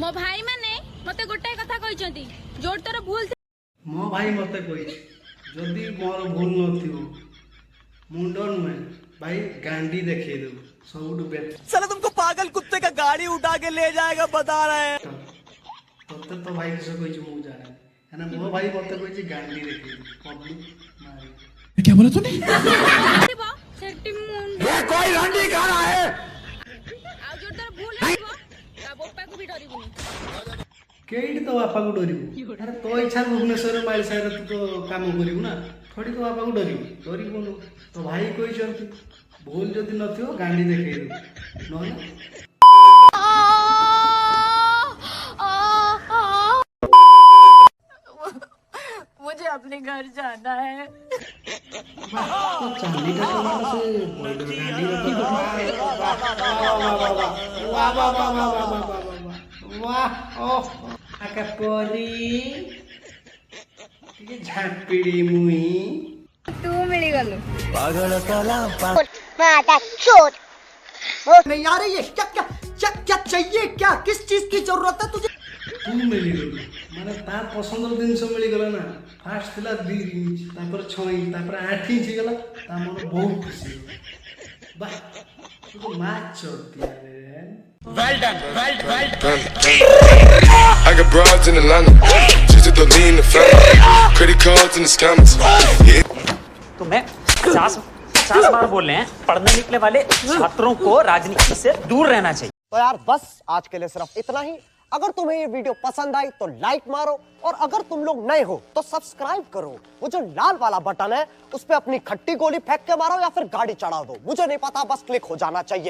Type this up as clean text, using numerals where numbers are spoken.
मो भाई माने मते गोटे कथा कहिसंती जोर तोर भूल मो भाई मते कहि जदि मोर भूल नथियो मुंडो नुहे भाई गांडी देखे दो सबुठ बेटर। साला तुमको पागल कुत्ते का गाड़ी उठा के ले जाएगा बता रहे हैं। तोते तो भाई किसे कहि मु जाने है ना मो भाई मते कहि गांडी देखे दो पब्लिक मारी। क्या बोला तूने? दिबो सेटी मुंड ये कोई रंडी कह रहा है। आ जोर तोर भूल हेबो आ बोपा को भी डरिबुनी केइट तो बापा को डरिबु अरे तो इच्छा भुवनेश्वर माइल साइड तू तो काम करिबु ना थोड़ी तो बापा को डरिबु तो भाई कहि छथि भूल जदि नथियो गांडी देखे दो नहले मुझे अपने घर जाना है। तो चांदी का टमाटर से बोल गांडी रखी तो वाह वाह वाह वाह वाह वाह वाह ओह आका परी ଟିକେ ଝାମ୍ପିଡି ମୁଇ तू मिली गलो पागल साला माता चोट नहीं यार ये क्या क्या क्या क्या चाहिए क्या किस चीज की जरूरत है तुझे? तू मिलिगलु माने तार पसंदर जिनिस मिलिगला ना फास्ट थिला 2 इंच तापर 6 इंच तापर 8 इंच गला ता मन बहुत खुशी बा तू तो मैच चोटी रे well done I got broads in Atlanta, just to lean the family, credit cards and the scammers. तो मैं 50 बार बोल रहे हैं पढ़ने निकले वाले छात्रों को राजनीति से दूर रहना चाहिए। तो यार बस आज के लिए सिर्फ इतना ही। अगर तुम्हें ये वीडियो पसंद आई तो लाइक मारो और अगर तुम लोग नए हो तो सब्सक्राइब करो। वो जो लाल वाला बटन है उस पे अपनी खट्टी गोली फेंक के मारो या फिर गाड़ी चढ़ा दो, मुझे नहीं पता, बस क्लिक हो जाना चाहिए।